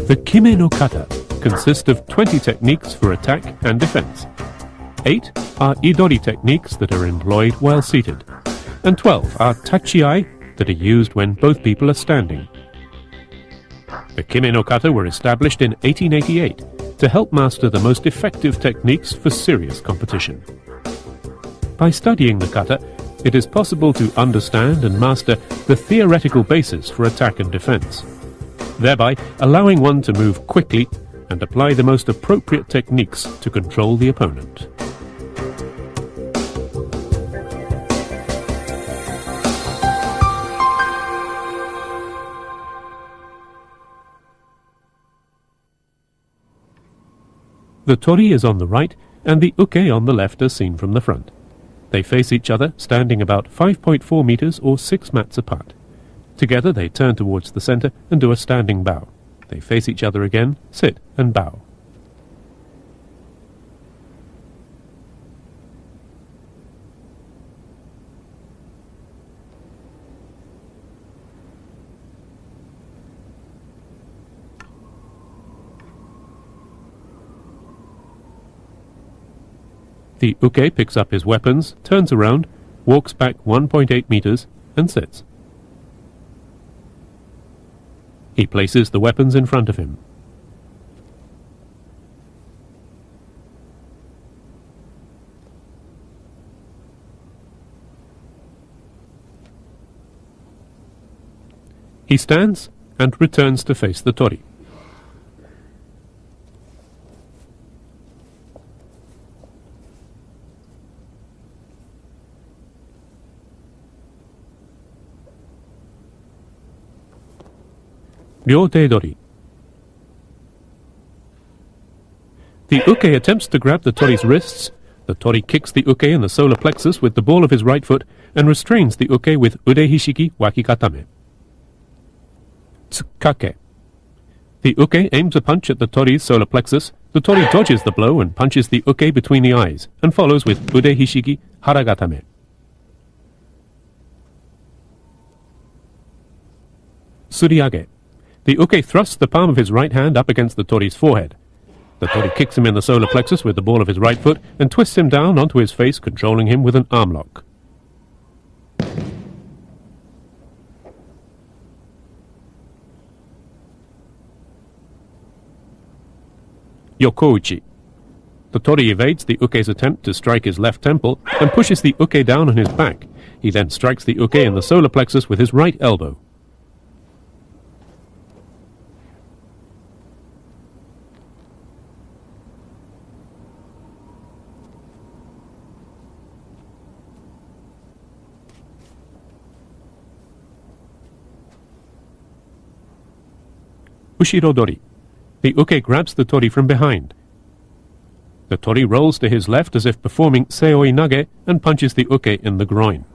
The Kime-no-kata consists of 20 techniques for attack and defense. 8 are idori techniques that are employed while seated, and 12 are tachiai that are used when both people are standing. The Kime-no-kata were established in 1888 to help master the most effective techniques for serious competition. By studying the kata, it is possible to understand and master the theoretical basis for attack and defense, thereby allowing one to move quickly and apply the most appropriate techniques to control the opponent. The tori is on the right and the uke on the left as seen from the front. They face each other, standing about 5.4 meters or 6 mats apart. Together they turn towards the center and do a standing bow. They face each other again, sit and bow. The uke picks up his weapons, turns around, walks back 1.8 meters, and sits. He places the weapons in front of him. He stands and returns to face the tori. Ryōte-dori. The uke attempts to grab the tori's wrists. The tori kicks the uke in the solar plexus with the ball of his right foot and restrains the uke with ude hishiki wakikatame. Tsukake. The uke aims a punch at the tori's solar plexus. The tori dodges the blow and punches the uke between the eyes and follows with ude hishiki haragatame. Suriage. The uke thrusts the palm of his right hand up against the tori's forehead. The tori kicks him in the solar plexus with the ball of his right foot and twists him down onto his face, controlling him with an arm lock. Yokouchi. The tori evades the uke's attempt to strike his left temple and pushes the uke down on his back. He then strikes the uke in the solar plexus with his right elbow. Ushiro-dori. The uke grabs the tori from behind. The tori rolls to his left as if performing seoi nage and punches the uke in the groin.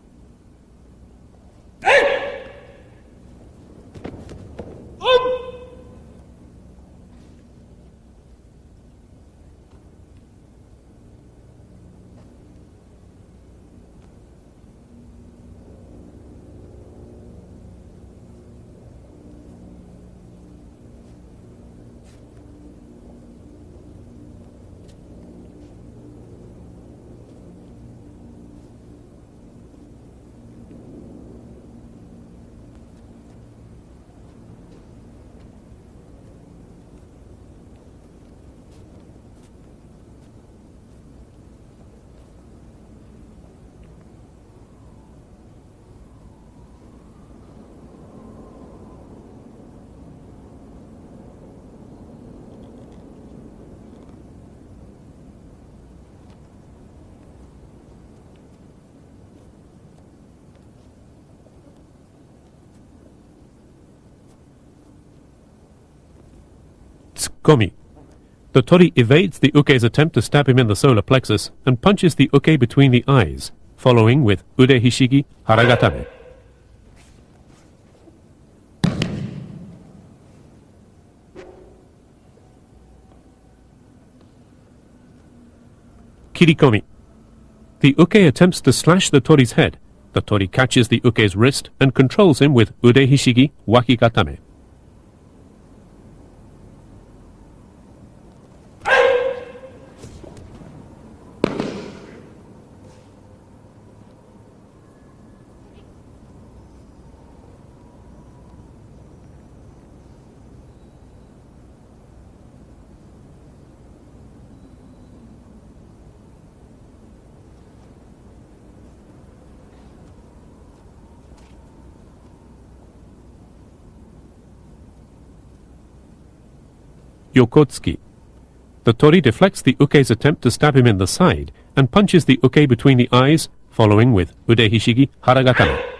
Tsukomi. The tori evades the uke's attempt to stab him in the solar plexus and punches the uke between the eyes, following with ude hishiki haragatame. Kirikomi. The uke attempts to slash the tori's head. The tori catches the uke's wrist and controls him with ude hishigi wakikatame. Yokotsuki. The tori deflects the uke's attempt to stab him in the side and punches the uke between the eyes, following with ude hishigi haragatame.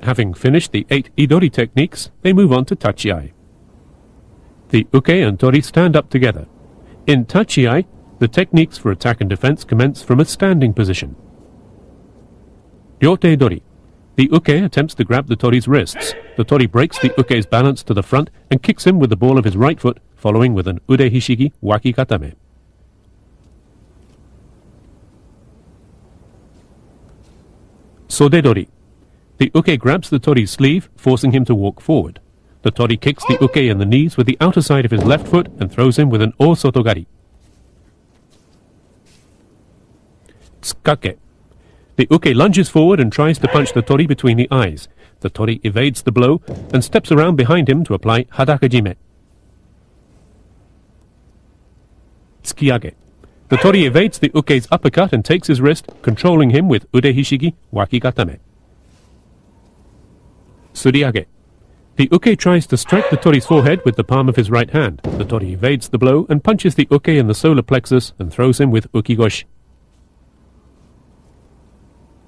Having finished the 8 idori techniques, they move on to tachi-ai. The uke and tori stand up together. In tachi-ai, the techniques for attack and defense commence from a standing position. Ryote dori. The uke attempts to grab the tori's wrists. The tori breaks the uke's balance to the front and kicks him with the ball of his right foot, following with an ude hishigi wakikatame. Sode dori. The uke grabs the tori's sleeve, forcing him to walk forward. The tori kicks the uke in the knees with the outer side of his left foot and throws him with an o sotogari. Tsukake. The uke lunges forward and tries to punch the tori between the eyes. The tori evades the blow and steps around behind him to apply hadakajime. Tsukiage. The tori evades the uke's uppercut and takes his wrist, controlling him with ude hishigi wakikatame. Suriage. The uke tries to strike the tori's forehead with the palm of his right hand. The tori evades the blow and punches the uke in the solar plexus and throws him with ukigoshi.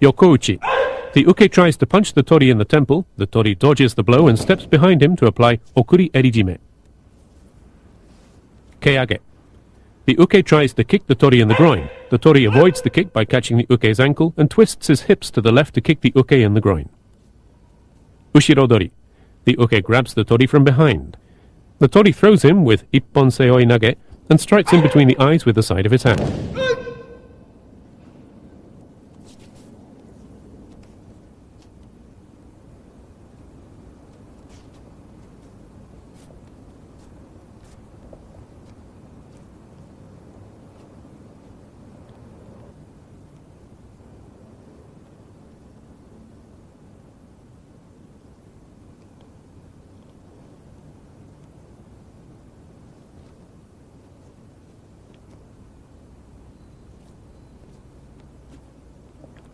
Yokouchi. The uke tries to punch the tori in the temple. The tori dodges the blow and steps behind him to apply okuri erijime. Keiage. The uke tries to kick the tori in the groin. The tori avoids the kick by catching the uke's ankle and twists his hips to the left to kick the uke in the groin. Ushirodori. The uke grabs the tori from behind. The tori throws him with ippon seoi nage and strikes him between the eyes with the side of his hand.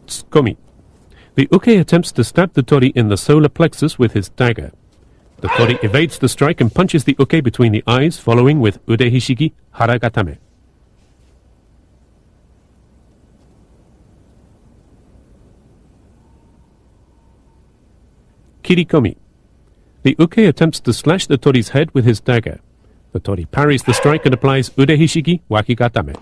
Tsukomi. The uke attempts to stab the tori in the solar plexus with his dagger. The tori evades the strike and punches the uke between the eyes, following with ude hishigi haragatame. Kirikomi. The uke attempts to slash the tori's head with his dagger. The tori parries the strike and applies ude hishigi wakikatame.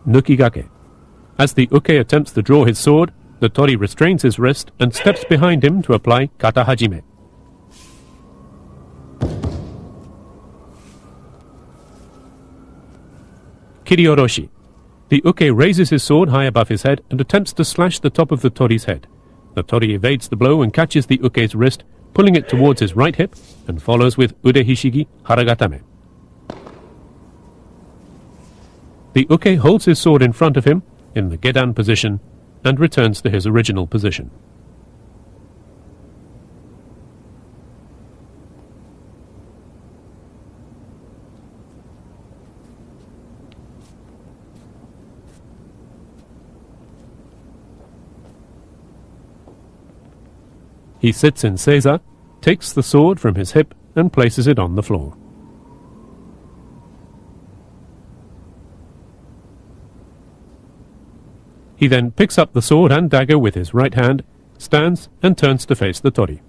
Nukigake. As the uke attempts to draw his sword, the tori restrains his wrist and steps behind him to apply kata hajime. Kirioroshi. The uke raises his sword high above his head and attempts to slash the top of the tori's head. The tori evades the blow and catches the uke's wrist, pulling it towards his right hip, and follows with ude hishigi haragatame. The uke holds his sword in front of him, in the gedan position, and returns to his original position. He sits in seiza, takes the sword from his hip and places it on the floor. He then picks up the sword and dagger with his right hand, stands and turns to face the tori.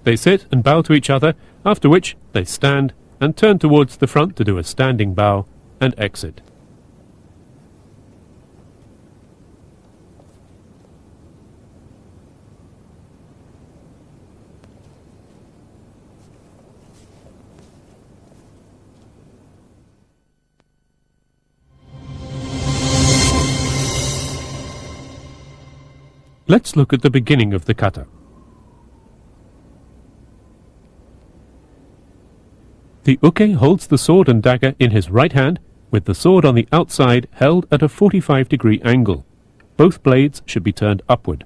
They sit and bow to each other, after which they stand and turn towards the front to do a standing bow and exit. Let's look at the beginning of the kata. The uke holds the sword and dagger in his right hand, with the sword on the outside held at a 45-degree angle. Both blades should be turned upward.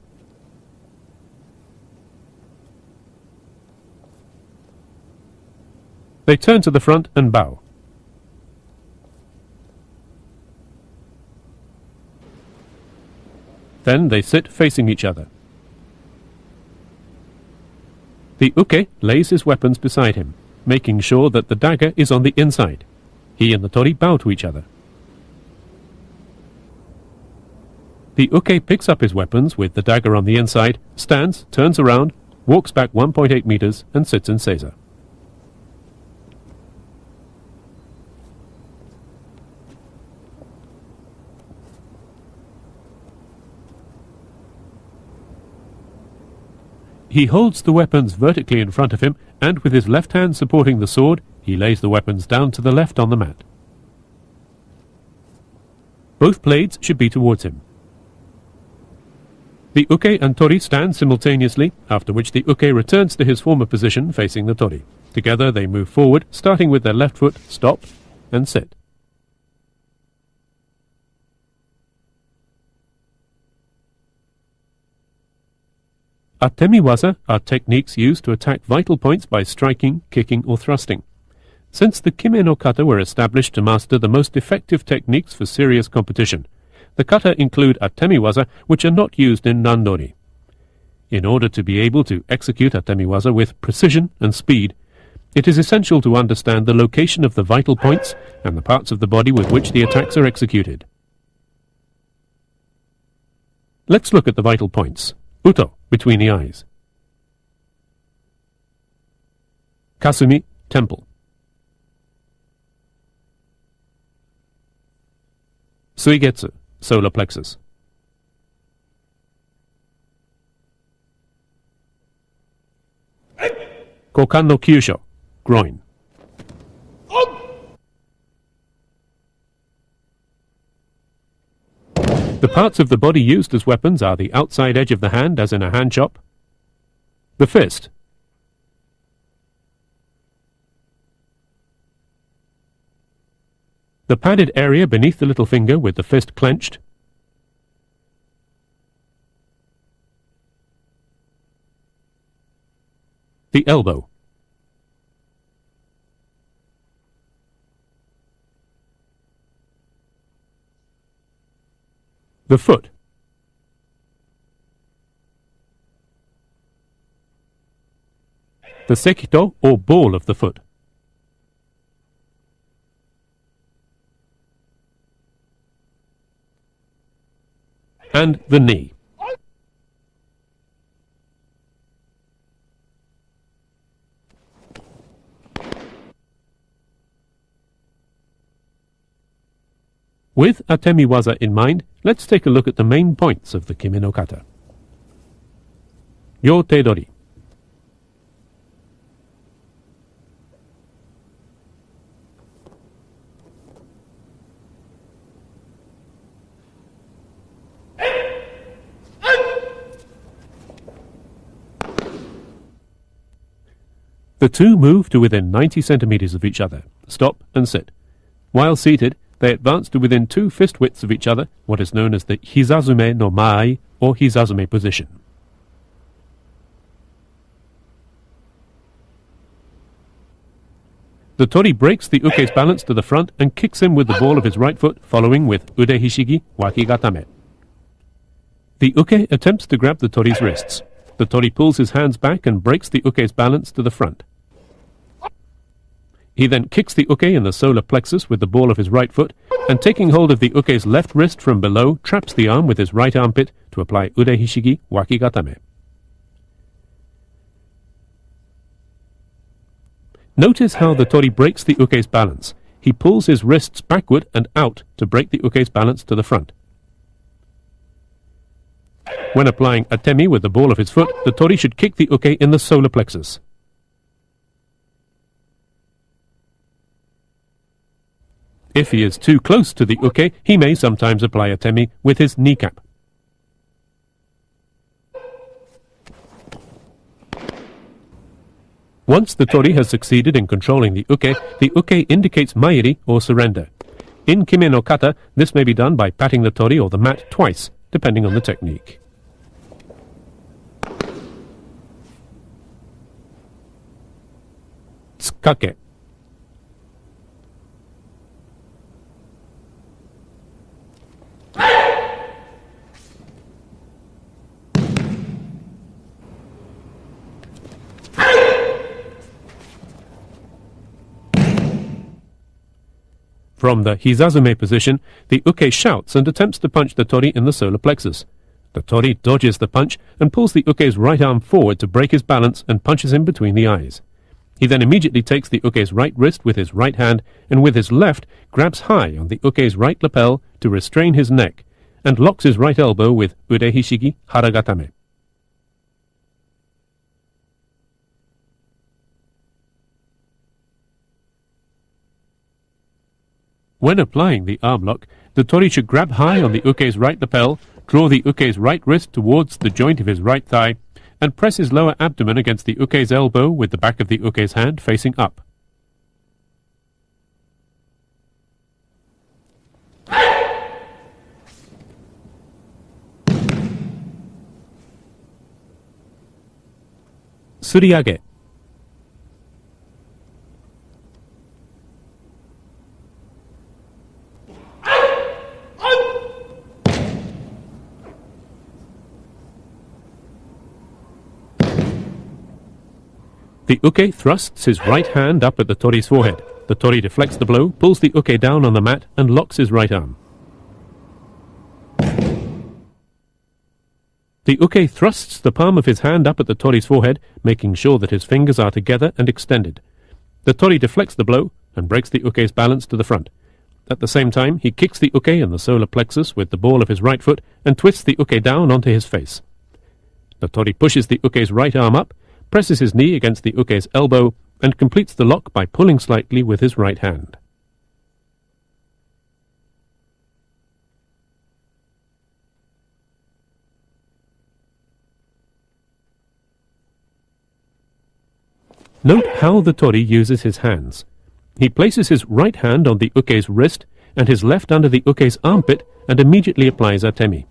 They turn to the front and bow. Then they sit facing each other. The uke lays his weapons beside him, making sure that the dagger is on the inside. He and the tori bow to each other. The uke picks up his weapons with the dagger on the inside, stands, turns around, walks back 1.8 meters and sits in seiza. He holds the weapons vertically in front of him, and with his left hand supporting the sword, he lays the weapons down to the left on the mat. Both blades should be towards him. The uke and tori stand simultaneously, after which the uke returns to his former position facing the tori. Together they move forward, starting with their left foot, stop, and sit. Atemiwaza are techniques used to attack vital points by striking, kicking or thrusting. Since the Kime-no-kata were established to master the most effective techniques for serious competition, the kata include atemiwaza which are not used in nandori. In order to be able to execute atemiwaza with precision and speed, it is essential to understand the location of the vital points and the parts of the body with which the attacks are executed. Let's look at the vital points. Uto, between the eyes. Kasumi, temple. Suigetsu, solar plexus. Kokan no kyusho, groin. The parts of the body used as weapons are the outside edge of the hand, as in a hand chop, the fist, the padded area beneath the little finger with the fist clenched, the elbow, the foot, the sekito or ball of the foot, and the knee. With atemiwaza in mind, let's take a look at the main points of the Kime-no-kata. Yote-dori. The two move to within 90 centimeters of each other, stop and sit. While seated, they advance to within 2 fist widths of each other, what is known as the Hizazume no Mai, or Hizazume position. The tori breaks the uke's balance to the front and kicks him with the ball of his right foot, following with ude hishigi wakigatame. The uke attempts to grab the tori's wrists. The tori pulls his hands back and breaks the uke's balance to the front. He then kicks the uke in the solar plexus with the ball of his right foot, and taking hold of the uke's left wrist from below, traps the arm with his right armpit to apply ude hishigi wakigatame. Notice how the tori breaks the uke's balance. He pulls his wrists backward and out to break the uke's balance to the front. When applying atemi with the ball of his foot, the tori should kick the uke in the solar plexus. If he is too close to the uke, he may sometimes apply atemi with his kneecap. Once the tori has succeeded in controlling the uke indicates mairi or surrender. In Kime-no-kata, this may be done by patting the tori or the mat twice, depending on the technique. Tsukake. From the Hizazume position, the uke shouts and attempts to punch the tori in the solar plexus. The tori dodges the punch and pulls the uke's right arm forward to break his balance and punches him between the eyes. He then immediately takes the uke's right wrist with his right hand and with his left grabs high on the uke's right lapel to restrain his neck and locks his right elbow with ude hishigi haragatame. When applying the arm lock, the tori should grab high on the uke's right lapel, draw the uke's right wrist towards the joint of his right thigh, and press his lower abdomen against the uke's elbow with the back of the uke's hand facing up. Suriage. The uke thrusts his right hand up at the tori's forehead. The tori deflects the blow, pulls the uke down on the mat, and locks his right arm. The uke thrusts the palm of his hand up at the tori's forehead, making sure that his fingers are together and extended. The tori deflects the blow and breaks the uke's balance to the front. At the same time, he kicks the uke in the solar plexus with the ball of his right foot and twists the uke down onto his face. The tori pushes the uke's right arm up, presses his knee against the uke's elbow, and completes the lock by pulling slightly with his right hand. Note how the tori uses his hands. He places his right hand on the uke's wrist and his left under the uke's armpit and immediately applies atemi.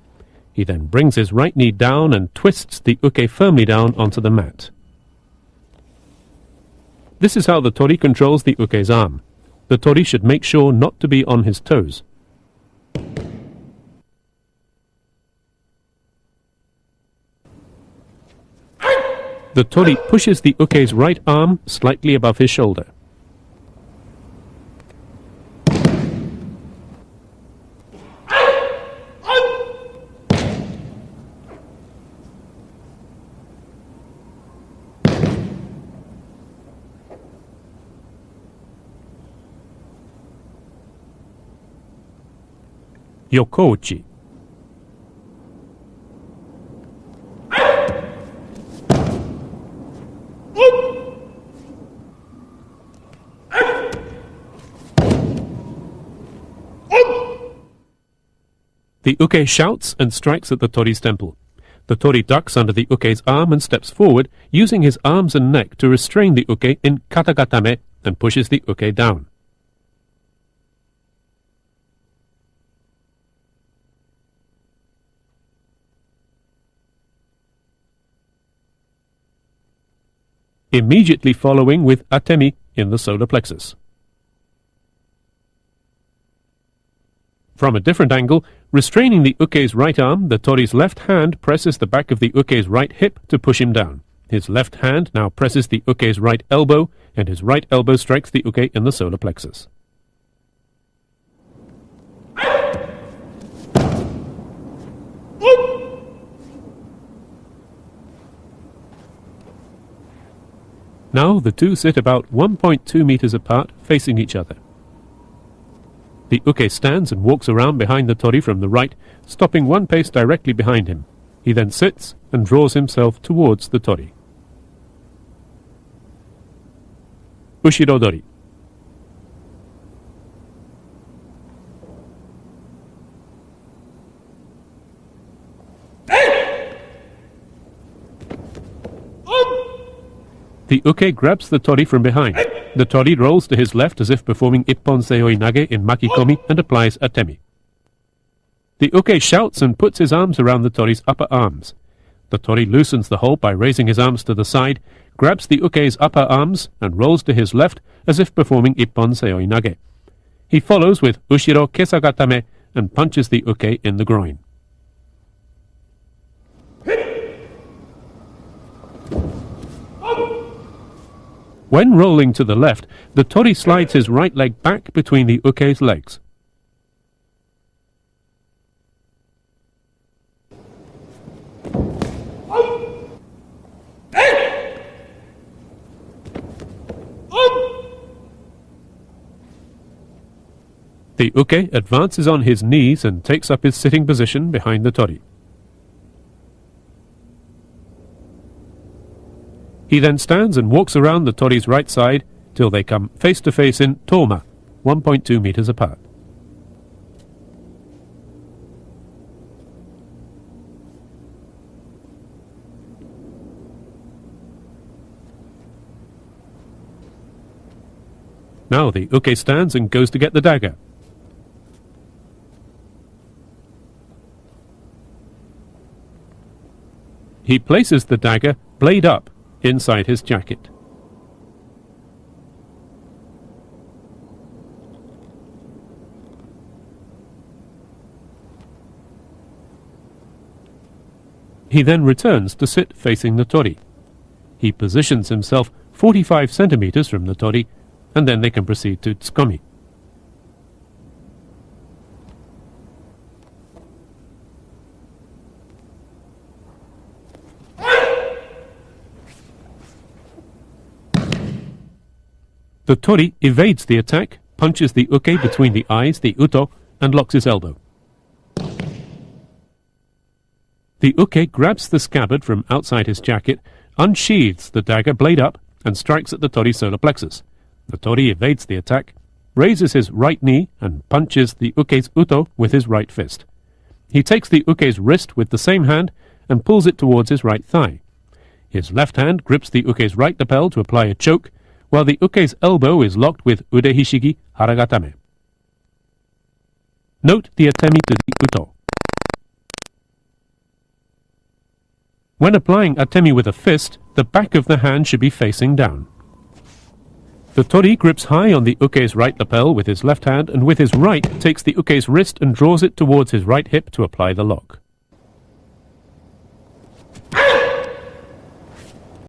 He then brings his right knee down and twists the uke firmly down onto the mat. This is how the tori controls the uke's arm. The tori should make sure not to be on his toes. The tori pushes the uke's right arm slightly above his shoulder. Yokouchi. The uke shouts and strikes at the tori's temple. The tori ducks under the uke's arm and steps forward, using his arms and neck to restrain the uke in katagatame, and pushes the uke down. Immediately following with atemi in the solar plexus. From a different angle, restraining the uke's right arm, the tori's left hand presses the back of the uke's right hip to push him down. His left hand now presses the uke's right elbow, and his right elbow strikes the uke in the solar plexus. Now the two sit about 1.2 meters apart, facing each other. The uke stands and walks around behind the tori from the right, stopping one pace directly behind him. He then sits and draws himself towards the tori. Ushirodori. The uke grabs the tori from behind. The tori rolls to his left as if performing ippon seoi nage in makikomi and applies atemi. The uke shouts and puts his arms around the tori's upper arms. The tori loosens the hold by raising his arms to the side, grabs the uke's upper arms and rolls to his left as if performing ippon seoi nage. He follows with ushiro kesagatame and punches the uke in the groin. When rolling to the left, the tori slides his right leg back between the uke's legs. The uke advances on his knees and takes up his sitting position behind the tori. He then stands and walks around the tori's right side till they come face to face in toma, 1.2 meters apart. Now the uke stands and goes to get the dagger. He places the dagger, blade up, inside his jacket. He then returns to sit facing the tori. He positions himself 45 centimeters from the tori, and then they can proceed to tsukomi. The tori evades the attack, punches the uke between the eyes, the uto, and locks his elbow. The uke grabs the scabbard from outside his jacket, unsheathes the dagger blade up, and strikes at the tori's solar plexus. The tori evades the attack, raises his right knee, and punches the uke's uto with his right fist. He takes the uke's wrist with the same hand and pulls it towards his right thigh. His left hand grips the uke's right lapel to apply a choke, while the uke's elbow is locked with ude hishigi haragatame. Note the atemi to the uto. When applying atemi with a fist, the back of the hand should be facing down. The tori grips high on the uke's right lapel with his left hand and with his right takes the uke's wrist and draws it towards his right hip to apply the lock.